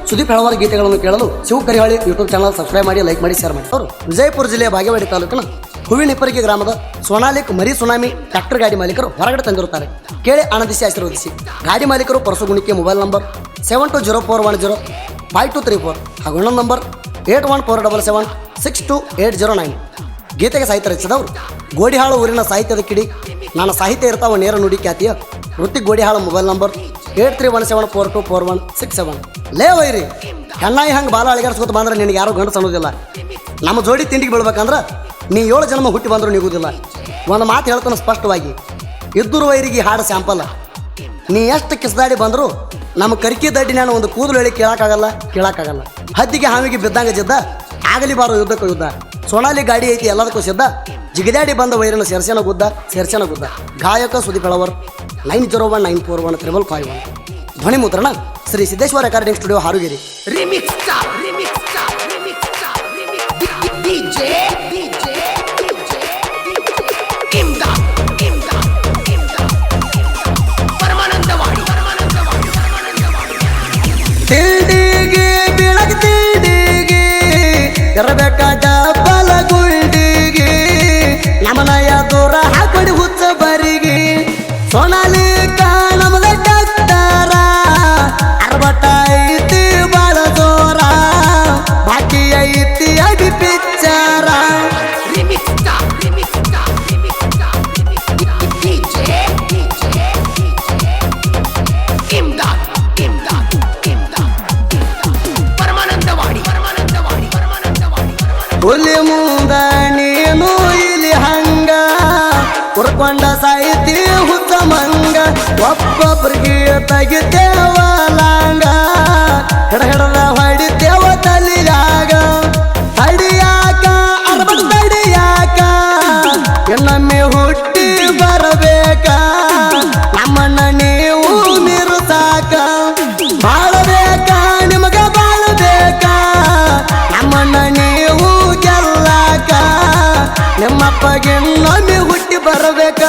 ಸುದೀಪ್ ಹೆಳವಾರ ಗೀತೆಗಳನ್ನು ಕೇಳಲು Shiva Karihali YouTube channel subscribe ಮಾಡಿ, ಲೈಕ್ ಮಾಡಿ, ಶೇರ್ ಮಾಡಿ. ಅವರು ವಿಜಯಪುರ ಜಿಲ್ಲೆಯ ಬಾಗೇವಾಡಿ ತಾಲೂಕಿನ ಹೂವಿನಿಪ್ಪರಿಗೆ ಗ್ರಾಮದ ಸೋನಾಲಿಕ್ ಮರಿ ಸುನಾಮಿ ಟ್ರ್ಯಾಕ್ಟರ್ ಗಾಡಿ ಮಾಲೀಕರು ಹೊರಗಡೆ ತಂದಿರುತ್ತಾರೆ. ಕೇಳಿ ಆನಂದಿಸಿ ಆಶೀರ್ವದಿಸಿ. ಗಾಡಿ ಮಾಲೀಕರು ಪರಸುಗುಣಿಕೆ ಮೊಬೈಲ್ ನಂಬರ್ 7204105234 ಹಾಗೂ ಇನ್ನೊಂದು ನಂಬರ್ 8147762809. ಗೀತೆಗೆ ಸಾಹಿತ್ಯ ರಚಿಸಿದವರು ಗೋಡಿಹಾಳು ಊರಿನ ಸಾಹಿತ್ಯದ ಕಿಡಿ ನನ್ನ ಸಾಹಿತ್ಯ ಇರ್ತಾವ ನೇರ ನುಡಿ ಖ್ಯಾತಿಯ ಋತಿಕ್ ಗೋಡಿಹಾಳು ಮೊಬೈಲ್ ನಂಬರ್ 8317424167. ಲೇ ವೈರಿ ಹೆಣ್ಣಾಯಿ ಹಂಗೆ ಬಾಲ ಅಳಿಗಾಡ್ಸ್ಕೊತ ಬಂದ್ರೆ ನಿನಗೆ ಯಾರು ಗಂಡಸು ಅನ್ನೋದಿಲ್ಲ. ನಮ್ಮ ಜೋಡಿ ತಿಂಡಿಗೆ ಬೀಳ್ಬೇಕಂದ್ರೆ ನೀ 7 ಜನ್ಮ ಹುಟ್ಟಿ ಬಂದರೂ ನಿಗುವುದಿಲ್ಲ. ಒಂದು ಮಾತು ಹೇಳ್ತಾನೆ ಸ್ಪಷ್ಟವಾಗಿ, ಇದ್ದೂರು ವೈರಿಗೆ ಹಾಡು ಸ್ಯಾಂಪಲ್. ನೀ ಎಷ್ಟು ಕಿಸ್ದಾಡಿ ಬಂದರೂ ನಮ್ಮ ಕರಿಕೆ ದಡ್ಡಿನ ಒಂದು ಕೂದಲು ಹೇಳಿ ಕೇಳಕ್ಕಾಗಲ್ಲ. ಹದ್ದಿಗೆ ಹಾವಿಗೆ ಬಿದ್ದಂಗೆ ಜಿದ್ದ ಆಗಲಿ ಬಾರೋ ಯುದ್ಧಕ್ಕೂ ಯುದ್ಧ. ಸೋನಾಲಿ ಗಾಡಿ ಐತಿ ಎಲ್ಲದಕ್ಕೂ ಸಿದ್ಧ. ಜಿಗಿದಾಡಿ ಬಂದ ವೈರಿನ ಸೇರ್ಸೇನ ಗುದ್ದ. ಗಾಯಕ ಸುದೀಪ್ ಹೆಳವರ್ 9019415551. ಧ್ವನಿ ಮುದ್ರಣ ಶ್ರೀ ಸಿದ್ದೇಶ್ವರ ರೆಕಾರ್ಡಿಂಗ್ ಸ್ಟುಡಿಯೋ ಹಾರುಗೇರಿ. ತಿಂಡಿಗೆ ಬೆಳಗ್ಗೆ ತಿಂಡಿಗೆ ಇರಬೇಕಾದ ಬಲ ಗುಂಡಿಗೆ ನಮನಯ ದೂರ ಹಾಕೊಡಿ ಹುಚ್ಚ ಬರಿಗೆ. ಸೋನಾಲಿ ನಮದ ಡಾಕ್ಟರ ಅರ್ಬಟ ಐತಿ ಬಾಳ ಜೋರ ಬಾಕಿ ಐತಿ ಅಡಿ ಪಿಚ್ಚರ. ಹುಲಿ ಮುಂದ ನೀನು ಇಲ್ಲಿ ಹಂಗ ಉರ್ಕೊಂಡ ಸಾಹಿತಿ ಹುತ್ತ ಮಂಗ. ಒಬ್ಬೊಬ್ರಿಗೆ ತೆಗಿತೇವ ಲಾಂಗ ಹಿಡದ ಹೊಡಿತೇವ ತಲಿಯಾಗ. ತಡಿಯಾಕ ಅರ್ಬಟ್ ತಡಿಯಾಕ ಇನ್ನೊಮ್ಮೆ ಹುಟ್ಟಿ ಬರಬೇಕ. ನಮ್ಮನ್ನ ನೀವು ಮಿರುಸಾಕ ಬಾಳಬೇಕ ನಿಮಗ ಬಾಳಬೇಕ. ನಮ್ಮನ್ನ ನೀವು ಗೆಲ್ಲಾಕ ನಿಮ್ಮಪ್ಪಗೆ ಇನ್ನೊಮ್ಮೆ ಹುಟ್ಟಿ ಬರಬೇಕ.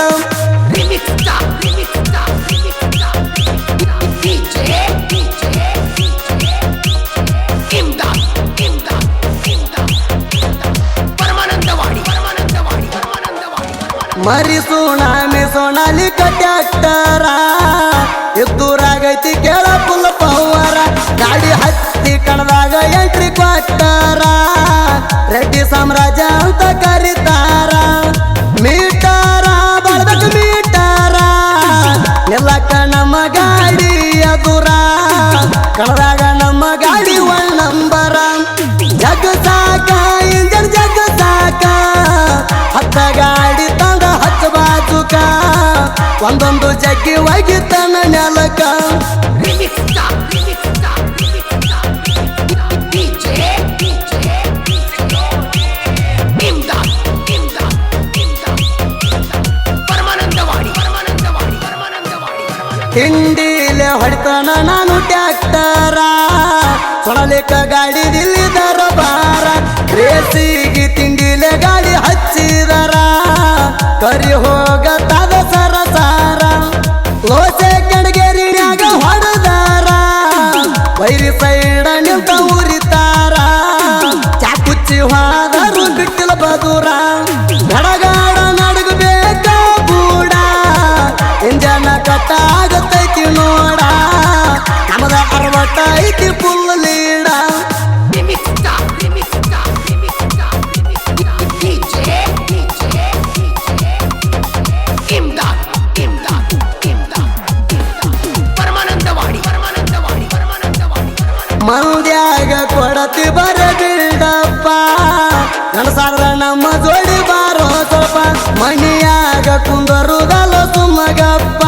ಮರಿ ಸುನಾಮಿ ಸೋನಾಲಿ ಟ್ರ್ಯಾಕ್ಟರ ಎದ್ದೂರಾಗೈತಿ ಕೇಳ ಫುಲ್ ಪವರ. ಗಾಡಿ ಹತ್ತಿ ಕಣದಾಗ ಎಂಟ್ರಿ ಕೊಟ್ಟಾರ. ರೆಡ್ಡಿ ಸಾಮ್ರಾಜ್ಯ ಅಂತ ಕರೀತಾರ. ಮೀಟಾರ ಬಾಳ್ಬೇಕು ಮೀಟಾರ ನಿಲ್ಲಕ್ಕ ನಮ್ಮ ಗಾಡಿ ಎದುರ. ಕಣದಾಗ ನಮ್ಮ ಗಾಡಿ 1 ನಂಬರ. ಜಗ್ ಸಾಕ ಇಂಜನ್ ಜಗ್ ಸಾಕ ಹತ್ತ ಗಾಡಿ ತಂದ ಹಚ್ಚ ಬಾಜುಕ. ಒಂದೊಂದು ಜಗ್ಗಿ ಒಗಿತನ ನೆಲಕ. ಹಿಂಡಿಲೆ ಹೊಡಿತಾನ ನಾನು ಟ್ರ್ಯಾಕ್ಟರ ಸೊಣಲಿಕ ಗಾಡಿ ದಿಲ್ಲಿದರ ಬಾರ. ರೇಸಿಗೆ ತಿಂಡಿಲೆ ಗಾಡಿ ಹಚ್ಚಿದರ ಕರಿ ಹೋಗತದ ಸರಸಾರ. ಲೋಸೆ ಕೆಣಗೇರಿನ್ಯಾಗ ಹೊಡೆದಾರ ವೈರಿ ಸೈಡ ನಿಂತ ಉರಿತಾರ. ಚಾಕುಚ್ಚಿ ಹೋದರು ಬಿಟ್ಟಿಲ ಬದೂರ. ಗಡಗಾಡ ನಡಗಬೇಕ ಬೂಡ ಇಂಜನ ಕಟ್ಟ ಆಗತೈತಿ ನೋಡ. ನಮದ ಅರವಟ ಐತಿ ಫುಲ್ ಲೀಡ. ಮಂದ್ಯಾಗ ಕೊಡತಿ ಬರ ಬಿಲ್ಡಪ್ಪ ನನಸಾರ ನಮ್ಮ ಜೋಡಿ ಬಾರೋ ಸ್ವಲ್ಪ. ಮನಿಯಾಗ ಕುಂದರುದಲ್ಲ ಸುಮ್ಮಗಪ್ಪ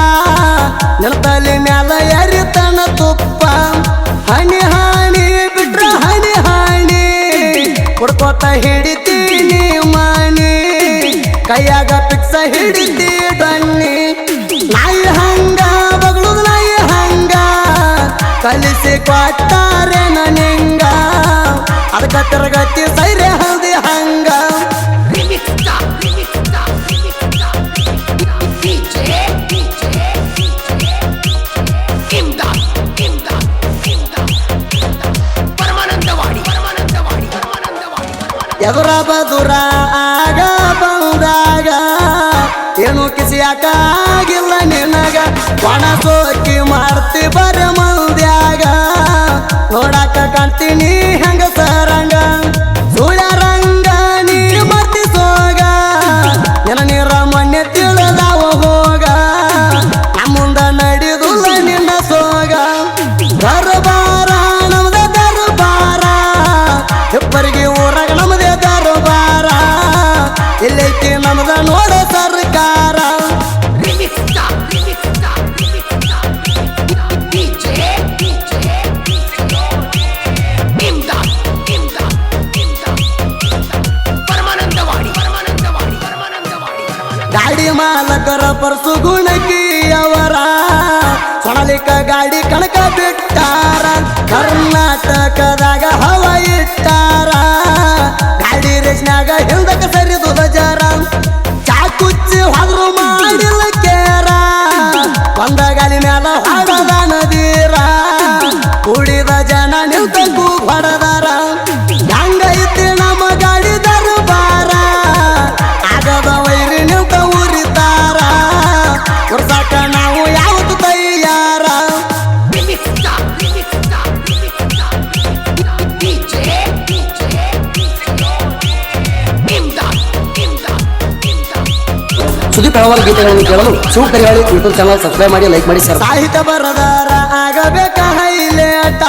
ನೆಲತಲಿ ಮ್ಯಾಲ ಎರಿತನ ತುಪ್ಪ. ಹನಿ ಹಾನಿ ಬಿಟ್ರ ಹನಿ ಹಾನಿ ಕೊಡ್ಕೋತ ಹಿಡಿತೀನಿ ಮಾನಿ. ಕೈಯಾಗ ಪಿಕ್ಸ ಹಿಡಿತಿ ಡಣ್ಣಿ. ನಾಯಿ ಹಂಗ ಬಗ್ಳುದು ನಾಯಿ ಹಂಗ ಕಲಿಸಿ ಕೊಟ್ಟಾರೆ ನನಂಗ. ಅದಕ್ಕೆ ತಿರುಗತಿ ಸೈರೆ ಹಲ್ದಿ ಹಂಗ. ಎದುರ ಬದುರ ಆಗ ಬಂದಾಗ ಏನು ಕಿಸಿಯಾಕಾಗಿಲ್ಲ ನಿನಗ ಒಣ ಸೋಕಿ ಮಾಡ್ತಿ ಬರ ಮಂದ್ಯಾಗ ನೋಡಾಕ ಕಾಣ್ತೀನಿ ಹೆಂಗ ಸರಂಗ ಸುಳ್ಯ ರಂಗ ನೀ ಮರ್ತಿ ಸೋಗ ಎನ ನೀರ ಮೊನ್ನೆ ತಿಳಿದಾವ ಹೋಗ ನಮ್ಮುಂದ ನಡೆದುಲ್ಲ ನಿನ್ನ ಸೋಗ ದರ್ಬಾರ ನಮ್ದ ದರ್ಬಾರ ಇಬ್ಬರಿಗೆ ಊರಾಗ ನಮ್ದೇ ದರ್ಬಾರ ಎಲ್ಲೈತಿ ನಮ್ದ ನೋಡ ಸರ್ಕಾರ ಗಾಡಿ ಮಾಲಕರ ಪರ್ಸು ಗುಣಕಿಯವರ ಸೊಣಲಿಕ ಗಾಡಿ ಕಣಕ ಬಿಟ್ಟಾರ ಕರ್ನಾಟಕದಾಗ ಹವ ಇಟ್ಟಾರ ಗಾಡಿ ರೇಷ್ನ್ಯಾಗ ಹಿಂದಕ ಸರಿದು ಜರ ಚಾಕುಚ್ಚಿ ಹೊದ್ರು ಮಾಡಿಲ್ಲ ಕೇರ ಒಂದ ಗಾಲಿ ಮ್ಯಾಲ ಹಾಡದ ನದೀರ ಕುಡಿದ ಜನ ನಿಲ್ತಕ್ಕೂ ಹೊಡದಾರ ಹೆಂಗೈತಿ ನಮ್ಮ ಗಾಡಿ ದರ್ಬಾರ ಆಗದ ವೈರಿ ನಿಲ್ತ ಉರಿತಾರ ಉರ್ಸಾಕ ನಾವು ಯಾವತ್ತು ತಯ್ಯಾರ ಸುದೀಪ್ ಹಲವಾರು ಗೀತೆಗಳನ್ನು ಕೇಳಲು ಶಿವ ಕರಿಯಾಳಿ ಯೂಟ್ಯೂಬ್ ಚಾನಲ್ ಸಬ್ಸ್ಕ್ರೈಬ್ ಮಾಡಿ ಲೈಕ್ ಮಾಡಿ ಶೇರ್. ಸಾಹಿತ್ಯ ಬರದಾರ ಆಗಬೇಕ ಹೈಲೇಟ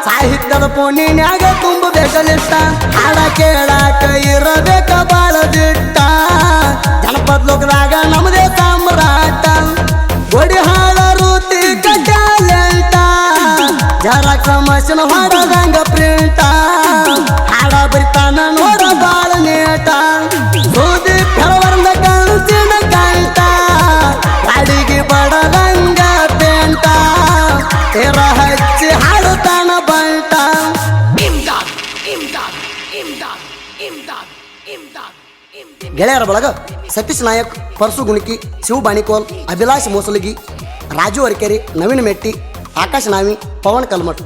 ಸಾಹಿತ್ಯದ ಪೋಣಿನ್ಯಾಗ ತುಂಬಬೇಕಲಿಷ್ಟ ಹಾಡ ಕೇಳಾಕ ಇರಬೇಕ ಬಾಳ ದಿಟ್ಟ ಜನಪದ ಲೋಕದಾಗ ನಮ್ಮದೇ ಸಾಮ್ರಾಟ ಗೊಡಿ ಹಾಡ ರೂತಿ ಕಟ್ಟಾಲೆಂಟ ಜರಾಕ್ ಸಮಸ್ಯನ ಹೊಡದಂಗ ಪ್ರಿಂಟ ಹಾಡ ಬರಿತಾನ ನೋಡ ಬಾಳ ನೇಟ ಸುದೀಪ್ ಹಲವರಂದ ಕನಸಿನ ಕಂಟ ಗಾಡಿಗೆ ಬಡದಂಗ ಪೇಂಟ ತೆರ ಹಚ್ಚಿ ಹಾಡುತ್ತಾನ ಬಂಟ ಗೆಳೆಯರ ಬಳಗ ಸತೀಶ್ ನಾಯಕ್ ಪರ್ಸು ಗುಣಿಕಿ ಶಿವ ಬಾಣಿಕೋಲ್ ಅಭಿಲಾಷ್ ಮೋಸಲಗಿ ರಾಜು ಅರಿಕೆರಿ ನವೀನ್ ಮೆಟ್ಟಿ ಆಕಾಶ್ ನಾವಿ ಪವನ್ ಕಲ್ಮಠ್